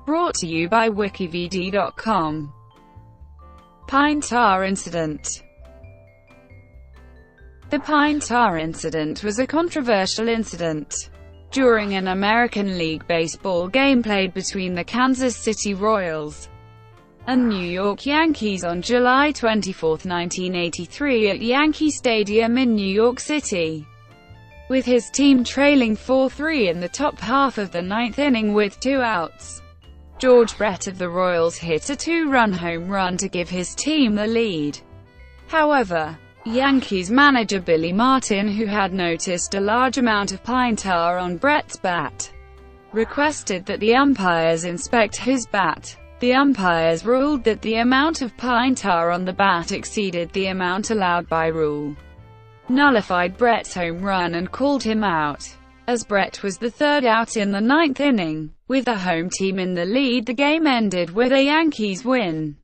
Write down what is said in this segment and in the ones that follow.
Brought to you by WikiVidi.com. Pine tar incident. The pine tar incident was a controversial incident during an American League Baseball game played between the Kansas City Royals and New York Yankees on July 24, 1983 at Yankee Stadium in New York City. With his team trailing 4-3 in the top half of the ninth inning with 2 outs, George Brett of the Royals hit a 2-run home run to give his team the lead. However, Yankees manager Billy Martin, who had noticed a large amount of pine tar on Brett's bat, requested that the umpires inspect his bat. The umpires ruled that the amount of pine tar on the bat exceeded the amount allowed by rule, nullified Brett's home run and called him out. As Brett was the 3rd out in the 9th inning, with the home team in the lead, the game ended with a Yankees win.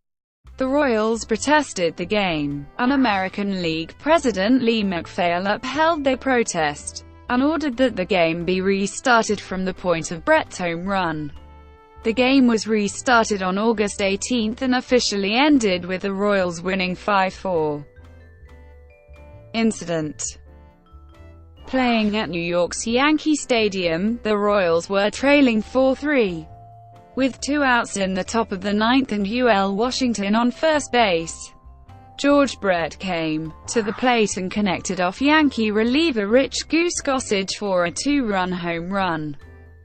The Royals protested the game, and American League President Lee MacPhail upheld their protest, and ordered that the game be restarted from the point of Brett's home run. The game was restarted on August 18 and officially ended with the Royals winning 5-4. Incident. Playing at New York's Yankee Stadium, the Royals were trailing 4-3. With 2 outs in the top of the 9th and UL Washington on first base, George Brett came to the plate and connected off Yankee reliever Rich Goose Gossage for a 2-run home run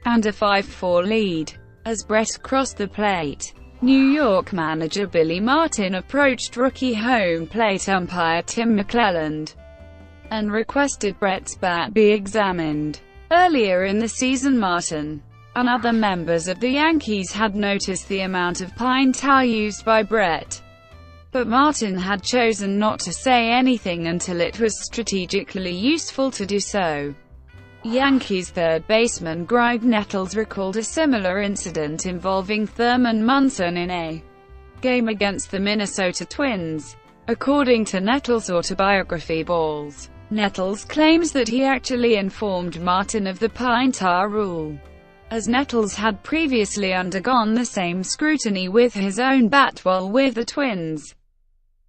and a 5-4 lead. As Brett crossed the plate, New York manager Billy Martin approached rookie home plate umpire Tim McClelland and requested Brett's bat be examined. Earlier in the season, Martin and other members of the Yankees had noticed the amount of pine tar used by Brett, but Martin had chosen not to say anything until it was strategically useful to do so. Yankees third baseman Greg Nettles recalled a similar incident involving Thurman Munson in a game against the Minnesota Twins. According to Nettles' autobiography Balls, Nettles claims that he actually informed Martin of the pine tar rule, as Nettles had previously undergone the same scrutiny with his own bat while with the Twins.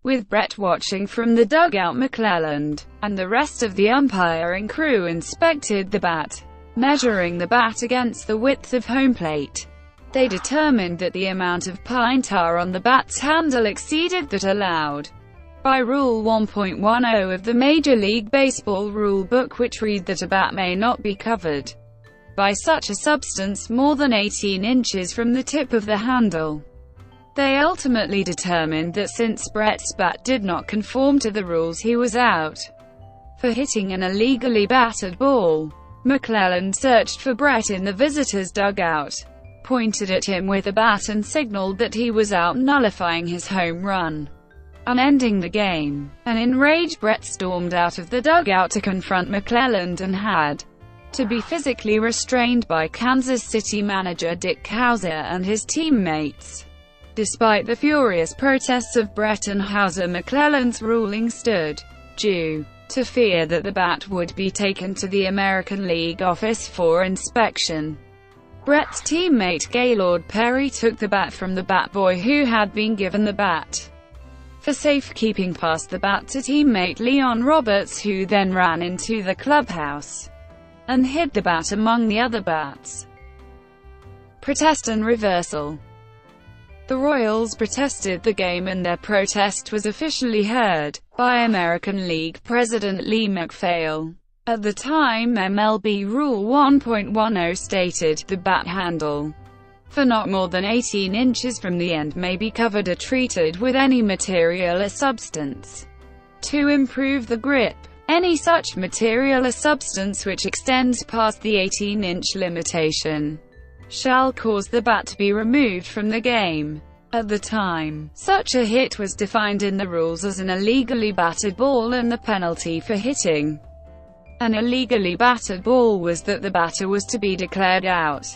With Brett watching from the dugout, McClelland and the rest of the umpiring crew inspected the bat. Measuring the bat against the width of home plate, they determined that the amount of pine tar on the bat's handle exceeded that allowed by Rule 1.10 of the Major League Baseball rulebook, which read that a bat may not be covered by such a substance more than 18 inches from the tip of the handle. They ultimately determined that since Brett's bat did not conform to the rules, he was out for hitting an illegally batted ball. McClelland searched for Brett in the visitors' dugout, pointed at him with a bat and signaled that he was out, nullifying his home run and ending the game. An enraged Brett stormed out of the dugout to confront McClelland and had to be physically restrained by Kansas City manager Dick Howser and his teammates. Despite the furious protests of Brett and Howser, McClelland's ruling stood, due to fear that the bat would be taken to the American League office for inspection. Brett's teammate Gaylord Perry took the bat from the bat boy who had been given the bat for safekeeping, passed the bat to teammate Leon Roberts, who then ran into the clubhouse and hid the bat among the other bats. Protest and reversal. The Royals protested the game, and their protest was officially heard by American League President Lee MacPhail. At the time, MLB Rule 1.10 stated, the bat handle for not more than 18 inches from the end may be covered or treated with any material or substance to improve the grip. Any such material or substance which extends past the 18-inch limitation shall cause the bat to be removed from the game. At the time, such a hit was defined in the rules as an illegally batted ball, and the penalty for hitting an illegally batted ball was that the batter was to be declared out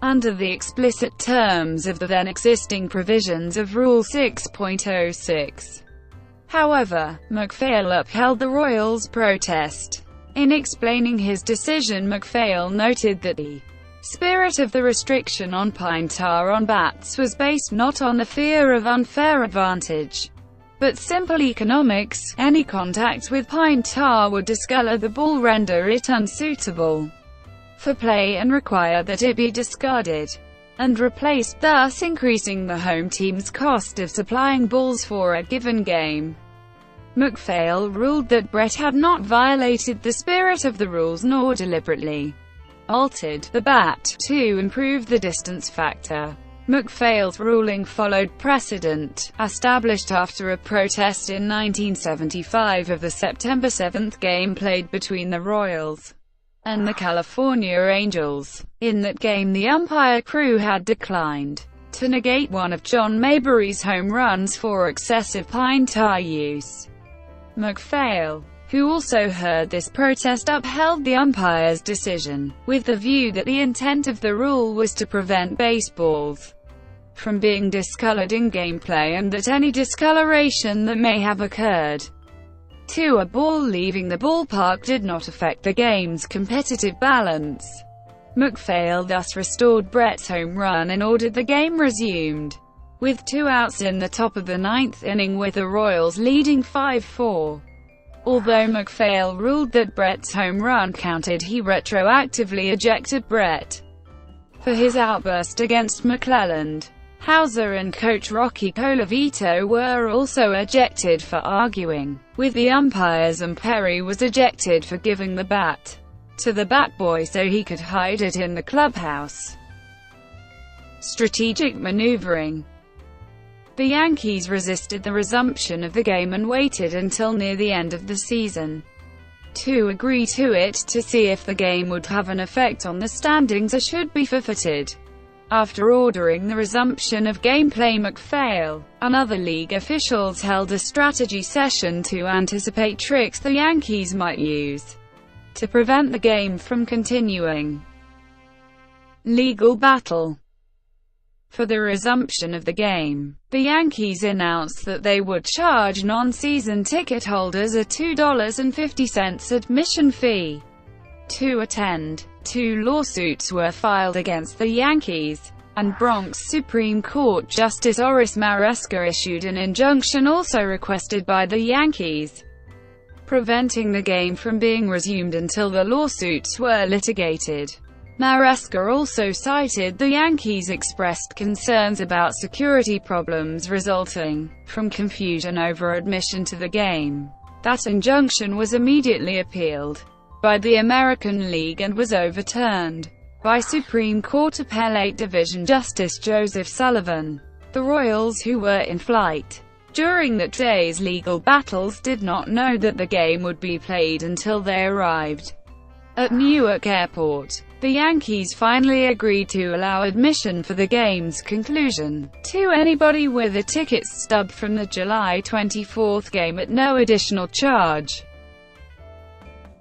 under the explicit terms of the then existing provisions of Rule 6.06. However, MacPhail upheld the Royals' protest. In explaining his decision, MacPhail noted that the spirit of the restriction on pine tar on bats was based not on the fear of unfair advantage, but simple economics. Any contact with pine tar would discolor the ball, render it unsuitable for play, and require that it be discarded and replaced, thus increasing the home team's cost of supplying balls for a given game. MacPhail ruled that Brett had not violated the spirit of the rules nor deliberately altered the bat to improve the distance factor. MacPhail's ruling followed precedent, established after a protest in 1975 of the September 7 game played between the Royals and the California Angels. In that game, the umpire crew had declined to negate one of John Mayberry's home runs for excessive pine tar use. MacPhail, who also heard this protest, upheld the umpire's decision, with the view that the intent of the rule was to prevent baseballs from being discolored in gameplay, and that any discoloration that may have occurred to a ball leaving the ballpark did not affect the game's competitive balance. MacPhail thus restored Brett's home run and ordered the game resumed, with 2 outs in the top of the 9th inning with the Royals leading 5-4. Although MacPhail ruled that Brett's home run counted, he retroactively ejected Brett for his outburst against McClelland. Hauser and coach Rocky Colavito were also ejected for arguing with the umpires, and Perry was ejected for giving the bat to the bat boy so he could hide it in the clubhouse. Strategic maneuvering. The Yankees resisted the resumption of the game and waited until near the end of the season to agree to it, to see if the game would have an effect on the standings or should be forfeited. After ordering the resumption of gameplay, MacPhail and other league officials held a strategy session to anticipate tricks the Yankees might use to prevent the game from continuing. Legal battle. For the resumption of the game, the Yankees announced that they would charge non-season ticket holders a $2.50 admission fee to attend. 2 lawsuits were filed against the Yankees, and Bronx Supreme Court Justice Oris Maresca issued an injunction also requested by the Yankees, preventing the game from being resumed until the lawsuits were litigated. Maresca also cited the Yankees' expressed concerns about security problems resulting from confusion over admission to the game. That injunction was immediately appealed by the American League and was overturned by Supreme Court Appellate Division Justice Joseph Sullivan. The Royals, who were in flight during that day's legal battles, did not know that the game would be played until they arrived at Newark Airport. The Yankees finally agreed to allow admission for the game's conclusion to anybody with a ticket stub from the July 24 game at no additional charge.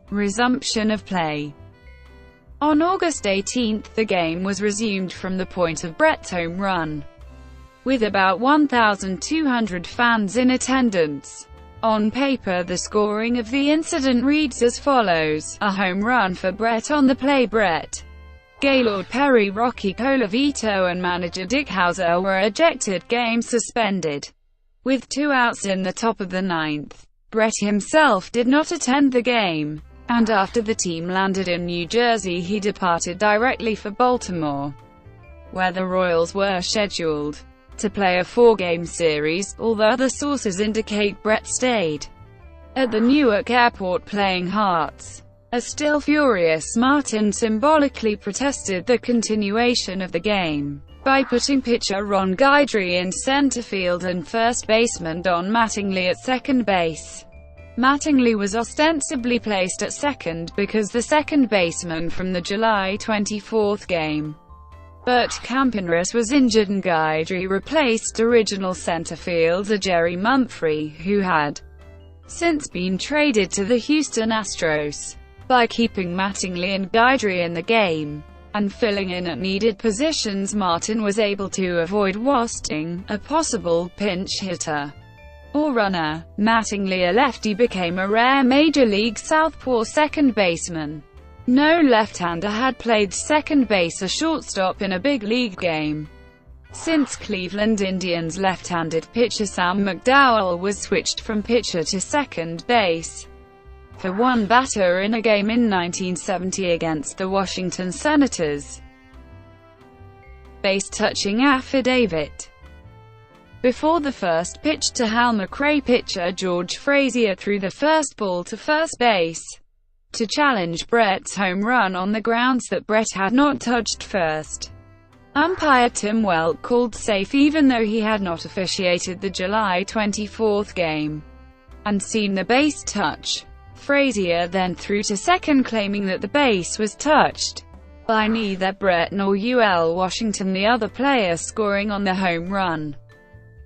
Resumption of play. On August 18, the game was resumed from the point of Brett's home run, with about 1,200 fans in attendance. On paper, the scoring of the incident reads as follows: a home run for Brett. On the play, Brett, Gaylord Perry, Rocky Colavito and manager Dick Hauser were ejected. Game suspended. With 2 outs in the top of the 9th. Brett himself did not attend the game, and after the team landed in New Jersey, he departed directly for Baltimore, where the Royals were scheduled to play a 4-game series, although other sources indicate Brett stayed at the Newark airport playing Hearts. A still furious Martin symbolically protested the continuation of the game by putting pitcher Ron Guidry in center field and first baseman Don Mattingly at second base. Mattingly was ostensibly placed at second because the second baseman from the July 24 game, Bert Campinras, was injured, and Guidry replaced original center fielder Jerry Mumphrey, who had since been traded to the Houston Astros. By keeping Mattingly and Guidry in the game and filling in at needed positions, Martin was able to avoid wasting a possible pinch hitter or runner. Mattingly, a lefty, became a rare Major League southpaw second baseman. No left-hander had played second base or shortstop in a big league game since Cleveland Indians left-handed pitcher Sam McDowell was switched from pitcher to second base for one batter in a game in 1970 against the Washington Senators. Base-touching affidavit. Before the first pitch to Hal McRae, pitcher George Frazier threw the first ball to first base to challenge Brett's home run on the grounds that Brett had not touched first. Umpire Tim Welk called safe even though he had not officiated the July 24 game and seen the base touch. Frazier then threw to second, claiming that the base was touched by neither Brett nor UL Washington, the other player scoring on the home run.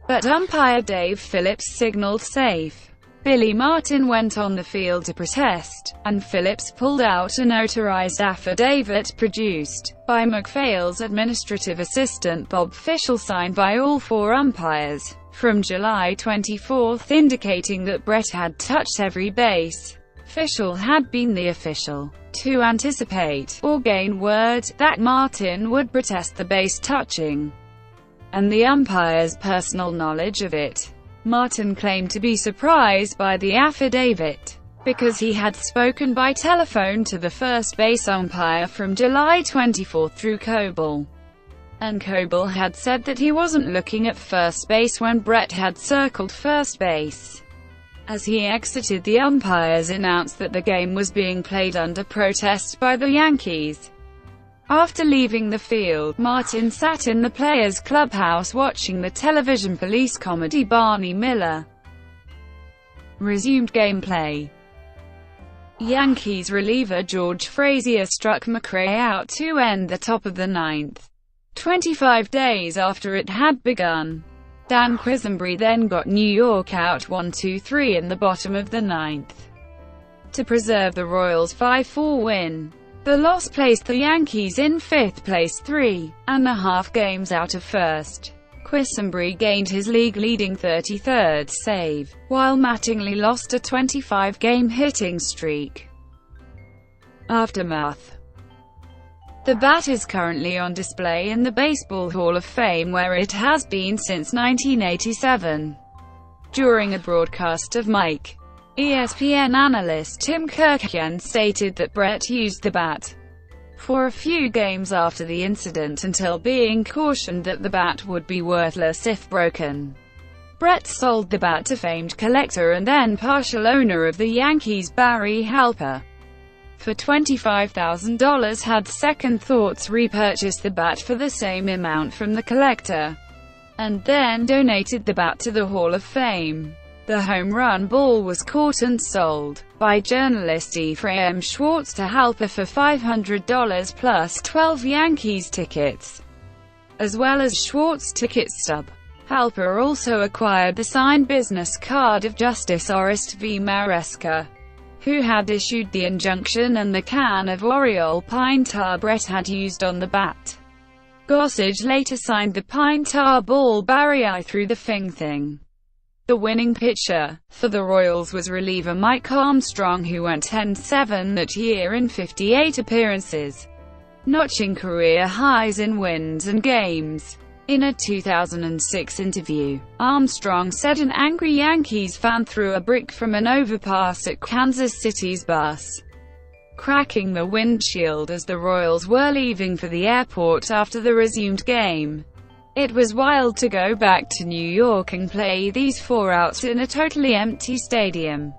But umpire Dave Phillips signaled safe. Billy Martin went on the field to protest, and Phillips pulled out a notarized affidavit produced by MacPhail's administrative assistant Bob Fischel, signed by all four umpires, from July 24, indicating that Brett had touched every base. Fischel had been the official to anticipate, or gain word, that Martin would protest the base touching, and the umpire's personal knowledge of it. Martin claimed to be surprised by the affidavit, because he had spoken by telephone to the first base umpire from July 24 through Coble, and Coble had said that he wasn't looking at first base when Brett had circled first base. As he exited, the umpires announced that the game was being played under protest by the Yankees. After leaving the field, Martin sat in the players' clubhouse watching the television police comedy Barney Miller. Resumed gameplay. Yankees reliever George Frazier struck McRae out to end the top of the ninth, 25 days after it had begun. Dan Quisenberry then got New York out 1-2-3 in the bottom of the ninth to preserve the Royals' 5-4 win. The loss placed the Yankees in fifth place, 3.5 games out of first. Quisenberry gained his league-leading 33rd save, while Mattingly lost a 25-game hitting streak. Aftermath. The bat is currently on display in the Baseball Hall of Fame, where it has been since 1987. During a broadcast of Mike, ESPN analyst Tim Kirkhian stated that Brett used the bat for a few games after the incident until being cautioned that the bat would be worthless if broken. Brett sold the bat to famed collector and then partial owner of the Yankees Barry Halper for $25,000, had second thoughts, repurchased the bat for the same amount from the collector, and then donated the bat to the Hall of Fame. The home run ball was caught and sold by journalist Ephraim Schwartz to Halper for $500 plus 12 Yankees tickets, as well as Schwartz's ticket stub. Halper also acquired the signed business card of Justice Orest V. Maresca, who had issued the injunction, and the can of Oriole pine tar Brett had used on the bat. Gossage later signed the pine tar ball Barry I threw the thing. The winning pitcher for the Royals was reliever Mike Armstrong, who went 10-7 that year in 58 appearances, notching career highs in wins and games. In a 2006 interview, Armstrong said an angry Yankees fan threw a brick from an overpass at Kansas City's bus, cracking the windshield as the Royals were leaving for the airport after the resumed game. It was wild to go back to New York and play these 4 outs in a totally empty stadium,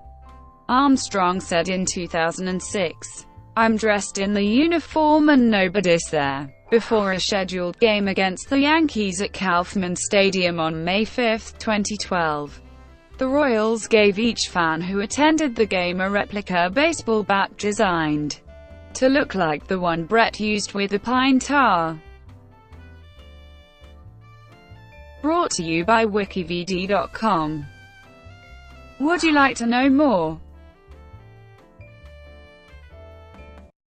Armstrong said in 2006. I'm dressed in the uniform and nobody's there. Before a scheduled game against the Yankees at Kauffman Stadium on May 5, 2012, the Royals gave each fan who attended the game a replica baseball bat designed to look like the one Brett used with the pine tar. Brought to you by WikiVidi.com. Would you like to know more?